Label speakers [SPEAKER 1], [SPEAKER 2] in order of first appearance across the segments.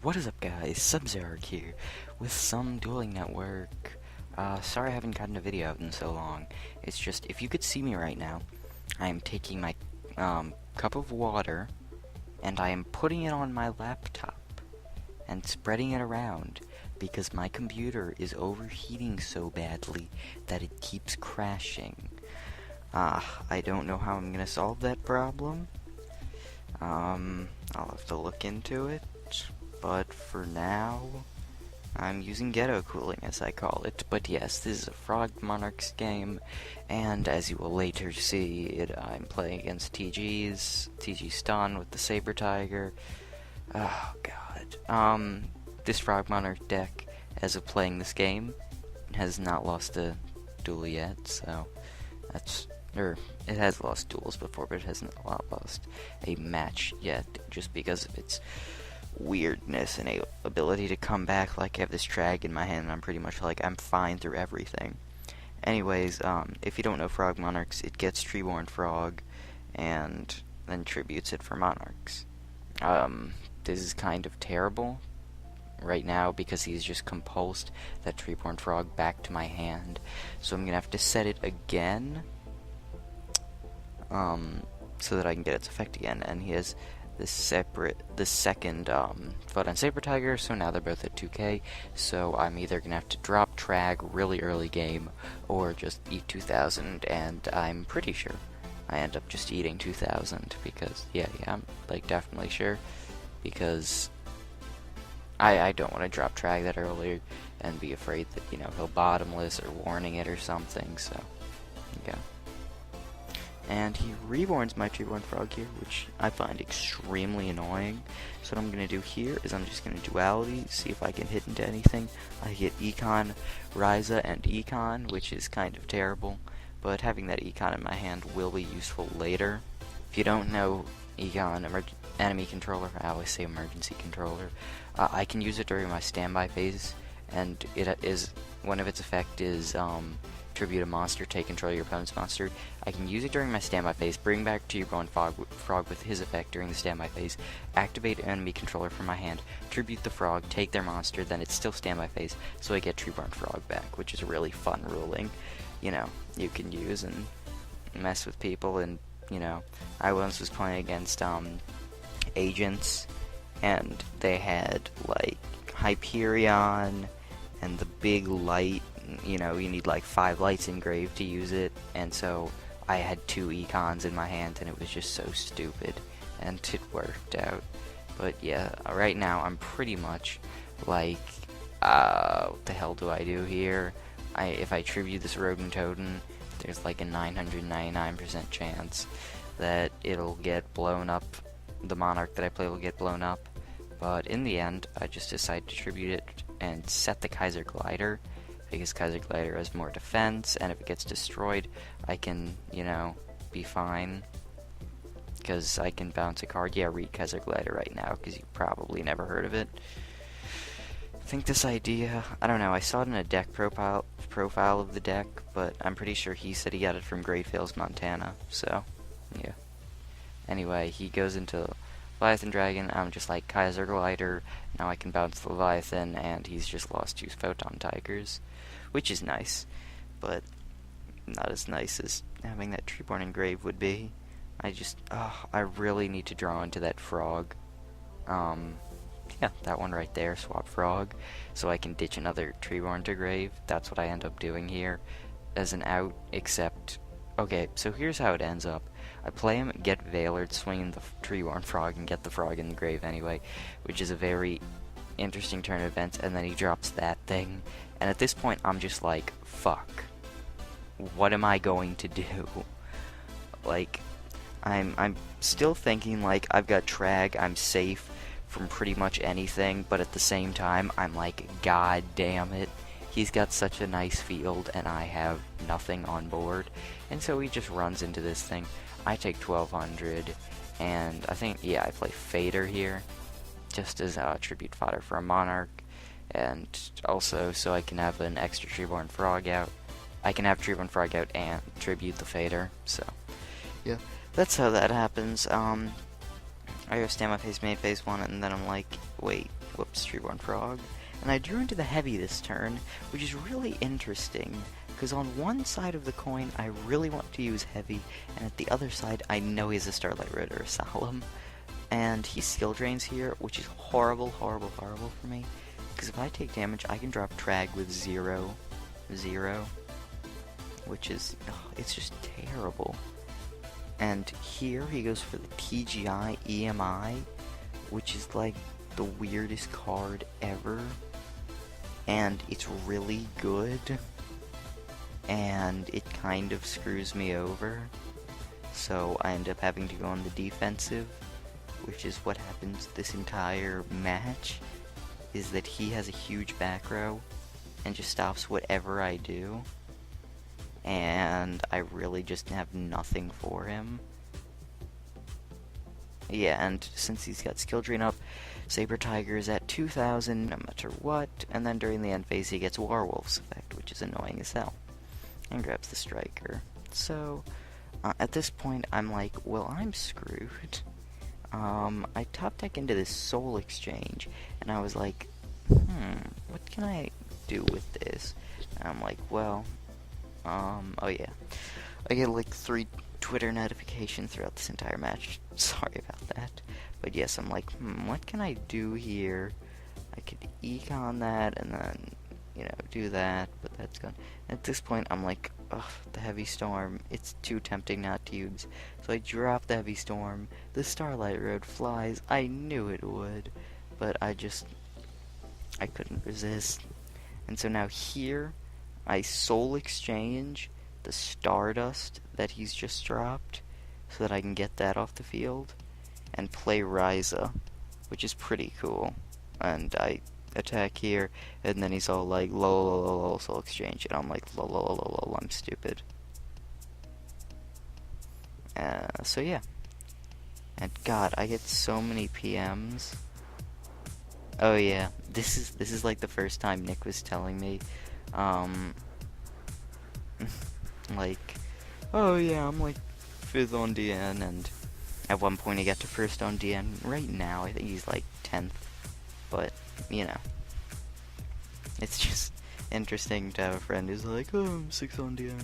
[SPEAKER 1] What is up, guys? Subzeroark here with some Dueling Network. Sorry I haven't gotten a video out in so long. It's just, if you could see me right now, I am taking my cup of water and I am putting it on my laptop and spreading it around because my computer is overheating so badly that it keeps crashing. I don't know how I'm gonna solve that problem. I'll have to look into it. But for now, I'm using ghetto cooling, as I call it. But yes, this is a Frog Monarchs game, and as you will later see, I'm playing against TG Stun with the Saber Tiger. Oh god. This Frog Monarch deck, as of playing this game, has not lost a duel yet, so it has lost duels before, but it hasn't lost a match yet, just because of its weirdness and ability to come back. Like, I have this drag in my hand and I'm pretty much like, I'm fine through everything. Anyways, if you don't know Frog Monarchs, it gets Treeborn Frog and then tributes it for Monarchs. This is kind of terrible right now because he's just compulsed that Treeborn Frog back to my hand. So I'm gonna have to set it again, so that I can get its effect again, and he has the second Photon Saber Tiger, so now they're both at 2k, so I'm either gonna have to drop Trag really early game, or just eat 2000, and I'm pretty sure I end up just eating 2000, because, yeah, I'm, like, definitely sure, because I don't want to drop Trag that early, and be afraid that, you know, he'll bottomless, or warning it or something, so, yeah. And he reborns my Treeborn Frog here, which I find extremely annoying. So what I'm going to do here is I'm just going to duality, see if I can hit into anything. I get Econ, Ryza, and Econ, which is kind of terrible, but having that Econ in my hand will be useful later. If you don't know Econ, enemy controller, I always say emergency controller, I can use it during my standby phase, and it is, one of its effect is, tribute a monster, take control of your opponent's monster. I can use it during my standby phase, bring back Treeborn Frog with his effect during the standby phase, activate enemy controller from my hand, tribute the frog, take their monster, then it's still standby phase, so I get Treeborn Frog back, which is a really fun ruling, you know, you can use and mess with people. And, you know, I once was playing against agents, and they had, like, Hyperion and the big light. You know, you need like 5 lights engraved to use it, and so I had 2 econs in my hand, and it was just so stupid, and it worked out. But yeah, right now I'm pretty much like, what the hell do I do here? If I tribute this Rodent Totem, there's like a 999% chance that it'll get blown up, the Monarch that I play will get blown up, but in the end, I just decide to tribute it and set the Kaiser Glider, because Kaiser Glider has more defense, and if it gets destroyed, I can, you know, be fine, because I can bounce a card. Yeah, read Kaiser Glider right now, because you probably never heard of it. I think this idea, I don't know, I saw it in a deck profile of the deck, but I'm pretty sure he said he got it from Great Falls, Montana, so, yeah. Anyway, he goes into Leviathan Dragon, I'm just like, Kaiser Glider, now I can bounce the Leviathan, and he's just lost 2 Photon Tigers, which is nice, but not as nice as having that Treeborn Engrave would be. I really need to draw into that frog. Yeah, that one right there, swap frog, so I can ditch another Treeborn to grave. That's what I end up doing here as an out, except, okay, so here's how it ends up. I play him, get Veilered, swing in the Treeborn Frog, and get the frog in the grave anyway, which is a very interesting turn of events, and then he drops that thing, and at this point I'm just like, fuck, what am I going to do? Like, I'm still thinking, like, I've got Trag, I'm safe from pretty much anything, but at the same time, I'm like, god damn it, he's got such a nice field, and I have nothing on board, and so he just runs into this thing. I take 1200, and I think, yeah, I play Fader here, just as tribute fodder for a Monarch, and also so I can have an extra Treeborn Frog out. I can have Treeborn Frog out and tribute the Fader, so, yeah, that's how that happens. I go stand my phase, main phase 1, and then I'm like, wait, Whoops, Treeborn Frog. And I drew into the heavy this turn, which is really interesting, because on one side of the coin, I really want to use heavy, and at the other side, I know he has a Starlight Road or a Solemn. And he skill drains here, which is horrible, horrible, horrible for me. Because if I take damage, I can drop Trag with 0, which is, it's just terrible. And here he goes for the TGI EMI, which is like the weirdest card ever. And it's really good. And it kind of screws me over. So I end up having to go on the defensive, which is what happens this entire match, is that he has a huge back row and just stops whatever I do. And I really just have nothing for him. Yeah, and since he's got skill drain up, Saber Tiger is at 2,000 no matter what, and then during the end phase he gets Warwolf's effect, which is annoying as hell, and grabs the Striker. So, at this point I'm like, well, I'm screwed. I top deck into this Soul Exchange, and I was like, what can I do with this? And I'm like, well, oh yeah, I get like 3 Twitter notifications throughout this entire match. Sorry about that. But yes, I'm like, what can I do here? I could econ that and then, you know, do that, but that's gone. At this point, I'm like, ugh, the Heavy Storm, it's too tempting not to use. So I drop the Heavy Storm, the Starlight Road flies, I knew it would, but I couldn't resist. And so now here, I Soul Exchange the Stardust that he's just dropped, so that I can get that off the field, and play Ryza, which is pretty cool. And I attack here, and then he's all like, lol, Soul Exchange, and I'm like, lol, I'm stupid. So yeah. And God, I get so many PMs. Oh yeah, this is like the first time Nick was telling me, like, oh yeah, I'm like 5th on DN, and at one point he got to 1st on DN. Right now, I think he's like 10th, but, you know, it's just interesting to have a friend who's like, oh, I'm 6th on DN.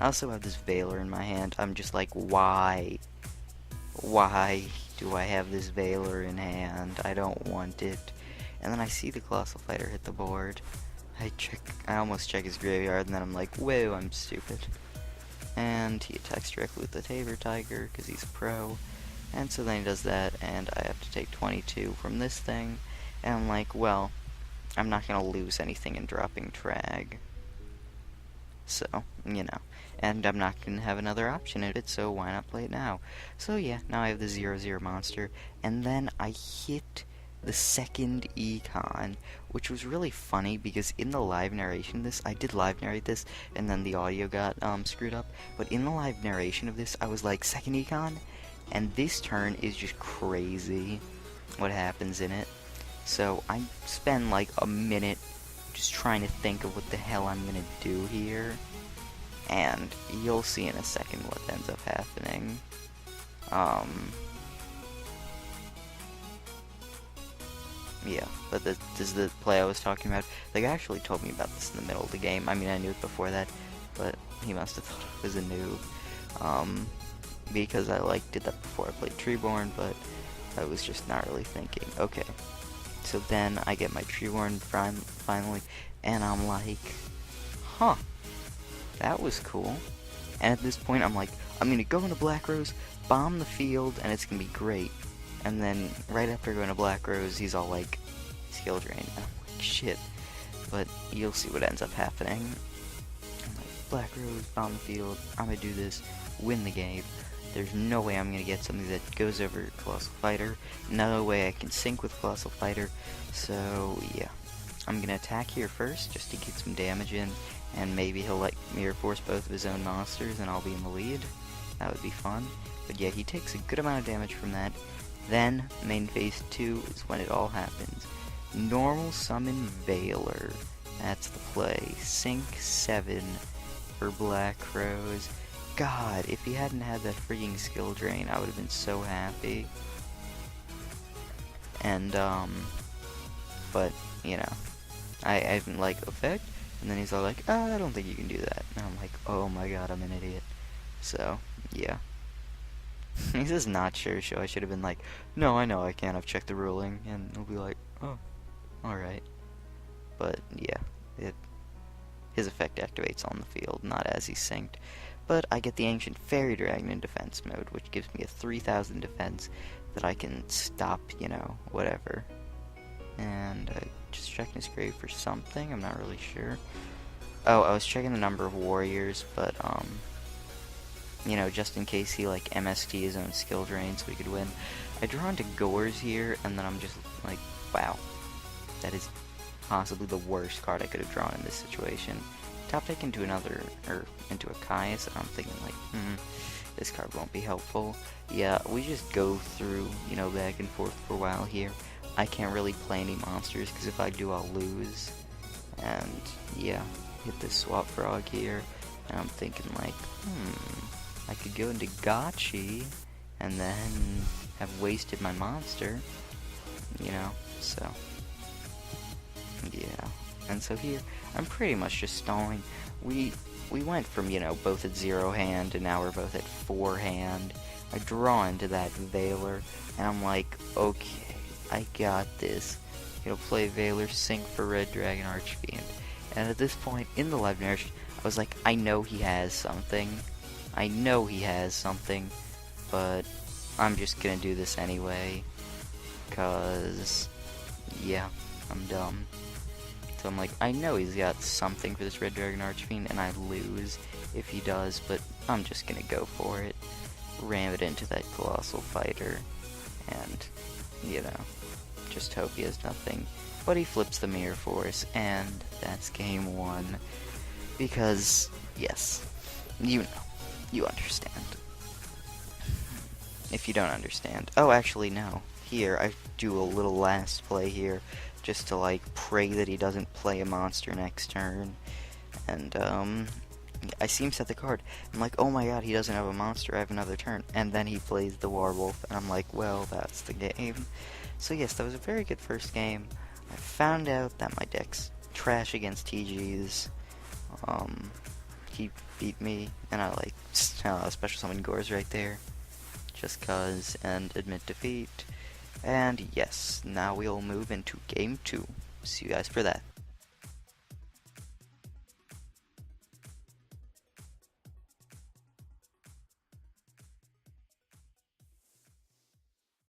[SPEAKER 1] I also have this Veiler in my hand. I'm just like, why? Why do I have this Veiler in hand? I don't want it. And then I see the Colossal Fighter hit the board. I almost check his graveyard, and then I'm like, whoa, I'm stupid. And he attacks directly with the Saber Tiger, because he's pro. And so then he does that, and I have to take 22 from this thing. And I'm like, well, I'm not going to lose anything in dropping Trag. So, you know. And I'm not going to have another option in it, so why not play it now? So yeah, now I have the 0/0 monster, and then I hit the second econ, which was really funny because in the live narration of this, I did live narrate this, and then the audio got screwed up, but in the live narration of this, I was like, second econ? And this turn is just crazy what happens in it. So I spend like a minute just trying to think of what the hell I'm gonna do here, and you'll see in a second what ends up happening. Yeah, but this is the play I was talking about. They actually told me about this in the middle of the game. I mean, I knew it before that, but he must have thought I was a noob. Because I did that before I played Treeborn, but I was just not really thinking. Okay, so then I get my Treeborn finally, and I'm like, huh, that was cool. And at this point, I'm like, I'm gonna go into Black Rose, bomb the field, and it's gonna be great. And then, right after going to Black Rose, he's all like, skill drain. And I'm like, shit. But you'll see what ends up happening. I'm like, Black Rose, bomb the field, I'm gonna do this, win the game. There's no way I'm gonna get something that goes over Colossal Fighter. No way I can sync with Colossal Fighter. So, yeah. I'm gonna attack here first, just to get some damage in. And maybe he'll Mirror Force both of his own monsters, and I'll be in the lead. That would be fun. But yeah, he takes a good amount of damage from that. Then, main phase 2 is when it all happens. Normal summon Veiler. That's the play. Sync 7 for Black Rose. God, if he hadn't had that freaking skill drain, I would have been so happy. And, but, you know, I'm like, effect? And then he's all like, I don't think you can do that. And I'm like, oh my god, I'm an idiot. So, yeah. He's just not sure, so I should have been like, no, I know I can't, I've checked the ruling. And he'll be like, oh, alright. But, yeah, his effect activates on the field, not as he's synced. But I get the Ancient Fairy Dragon in defense mode, which gives me a 3000 defense that I can stop, you know, whatever. And just checking his grave for something, I'm not really sure. Oh, I was checking the number of warriors, but, you know, just in case he, like, MST his own skill drain so he could win. I draw into Gores here, and then I'm just like, wow, that is possibly the worst card I could have drawn in this situation. Top deck into another, or into a Caius, and I'm thinking like, this card won't be helpful. Yeah, we just go through, you know, back and forth for a while here. I can't really play any monsters, because if I do, I'll lose. And, yeah, hit this Swap Frog here, and I'm thinking like, I could go into Gotchi, and then have wasted my monster, you know, so, yeah. And so here, I'm pretty much just stalling. We went from, you know, both at 0 hand, and now we're both at 4 hand. I draw into that Veiler, and I'm like, okay, I got this. You know, play Veiler, sync for Red Dragon Archfiend. And at this point, in the live narration, I was like, I know he has something. I know he has something, but I'm just gonna do this anyway, cause, yeah, I'm dumb. So I'm like, I know he's got something for this Red Dragon Archfiend, and I lose if he does, but I'm just gonna go for it. Ram it into that Colossal Fighter, and, you know, just hope he has nothing. But he flips the Mirror Force, and that's game 1. Because, yes, you know, you understand. If you don't understand. Oh, actually, no. Here, I do a little last play here, just to, like, pray that he doesn't play a monster next turn. And, I see him set the card. I'm like, oh my god, he doesn't have a monster, I have another turn. And then he plays the Warwolf, and I'm like, well, that's the game. So yes, that was a very good first game. I found out that my deck's trash against TGs. He beat me, and I, like, special summon Gores right there. Just cause, and admit defeat. And yes, now we'll move into game 2. See you guys for that.